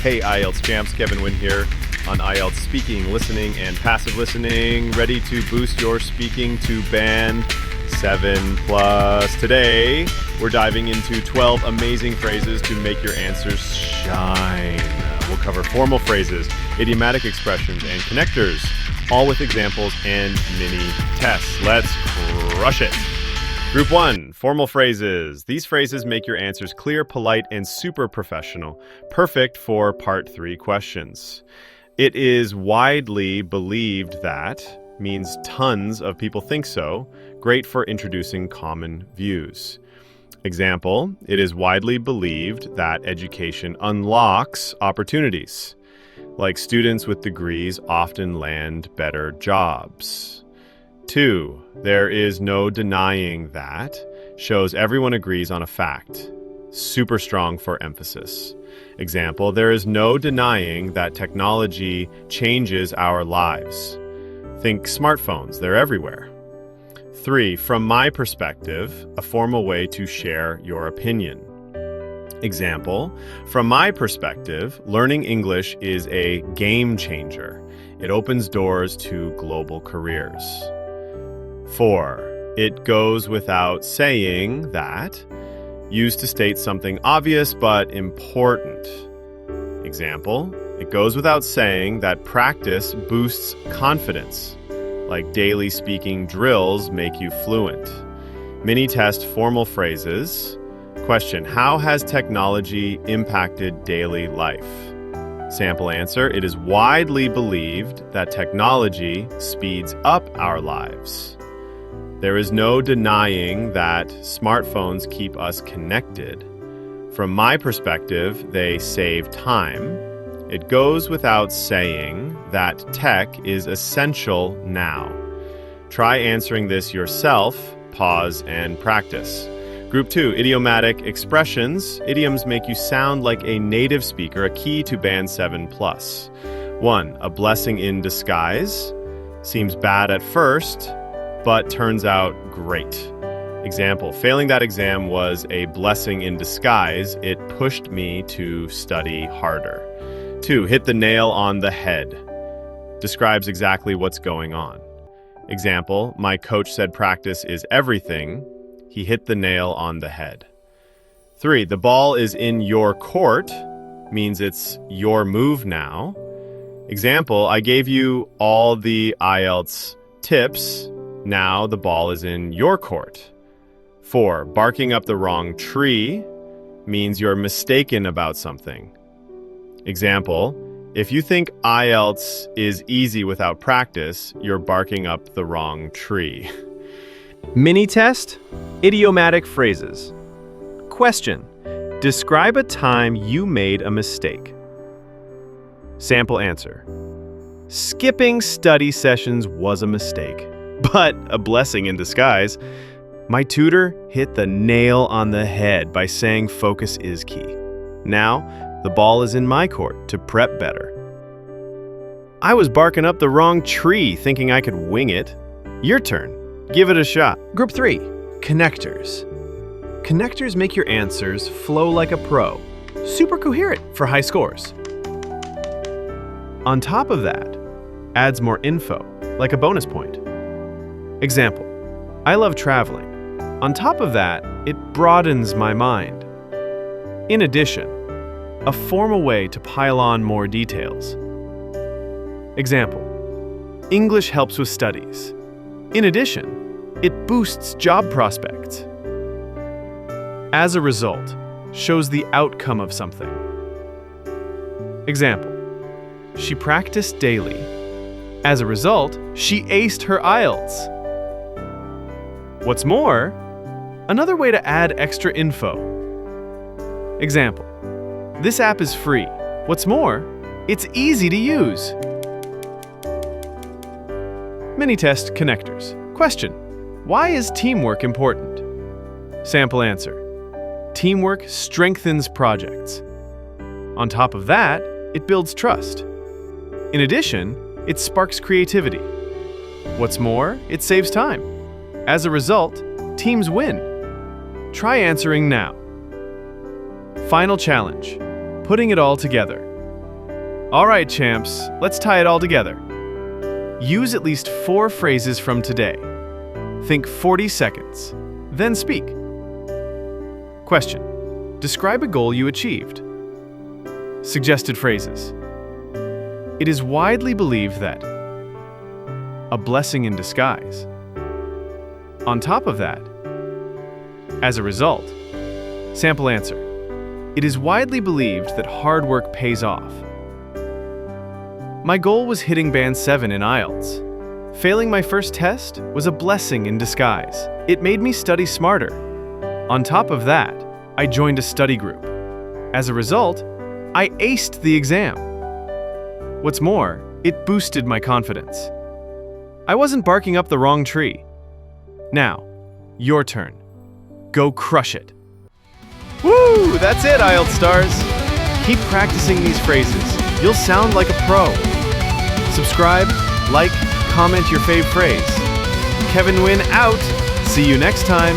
Hey IELTS champs, Kevin Wynn here on IELTS Speaking, Listening, and Passive Listening, ready to boost your speaking to band 7+. Today, we're diving into 12 amazing phrases to make your answers shine. We'll cover formal phrases, idiomatic expressions, and connectors, all with examples and mini tests. Let's crush it. Group 1, formal phrases. These phrases make your answers clear, polite, and super professional, perfect for Part 3 questions. It is widely believed that means tons of people think so, great for introducing common views. Example, it is widely believed that education unlocks opportunities, like students with degrees often land better jobs. 2, there is no denying that shows everyone agrees on a fact. Super strong for emphasis. Example, there is no denying that technology changes our lives. Think smartphones, they're everywhere. 3, from my perspective, a formal way to share your opinion. Example, from my perspective, learning English is a game changer. It opens doors to global careers. 4, it goes without saying that, used to state something obvious but important. Example, it goes without saying that practice boosts confidence, like daily speaking drills make you fluent. Mini test formal phrases. Question, how has technology impacted daily life? Sample answer, it is widely believed that technology speeds up our lives. There is no denying that smartphones keep us connected. From my perspective, they save time. It goes without saying that tech is essential now. Try answering this yourself, pause, and practice. Group 2, idiomatic expressions. Idioms make you sound like a native speaker, a key to band 7+. 1, a blessing in disguise. Seems bad at first, but turns out great. Example, failing that exam was a blessing in disguise. It pushed me to study harder. 2, hit the nail on the head. Describes exactly what's going on. Example, my coach said practice is everything. He hit the nail on the head. 3, the ball is in your court, means it's your move now. Example, I gave you all the IELTS tips. Now the ball is in your court. 4, barking up the wrong tree means you're mistaken about something. Example, if you think IELTS is easy without practice, you're barking up the wrong tree. Mini test, idiomatic phrases. Question, describe a time you made a mistake. Sample answer, skipping study sessions was a mistake, but a blessing in disguise. My tutor hit the nail on the head by saying focus is key. Now, the ball is in my court to prep better. I was barking up the wrong tree thinking I could wing it. Your turn. Give it a shot. Group 3, connectors. Connectors make your answers flow like a pro. Super coherent for high scores. On top of that, adds more info, like a bonus point. Example, I love traveling. On top of that, it broadens my mind. In addition, a formal way to pile on more details. Example, English helps with studies. In addition, it boosts job prospects. As a result, shows the outcome of something. Example, she practiced daily. As a result, she aced her IELTS. What's more, another way to add extra info. Example, this app is free. What's more, it's easy to use. Mini test connectors. Question, why is teamwork important? Sample answer, teamwork strengthens projects. On top of that, it builds trust. In addition, it sparks creativity. What's more, it saves time. As a result, teams win. Try answering now. Final challenge, putting it all together. All right, champs, let's tie it all together. Use at least 4 phrases from today. Think 40 seconds, then speak. Question: describe a goal you achieved. Suggested phrases: it is widely believed that. A blessing in disguise. On top of that. As a result. Sample answer: it is widely believed that hard work pays off. My goal was hitting band 7 in IELTS. Failing my first test was a blessing in disguise. It made me study smarter. On top of that, I joined a study group. As a result, I aced the exam. What's more, it boosted my confidence. I wasn't barking up the wrong tree. Now, your turn. Go crush it. Woo! That's it, IELTS stars. Keep practicing these phrases. You'll sound like a pro. Subscribe, like, comment your fave phrase. Kevin Wynn out. See you next time.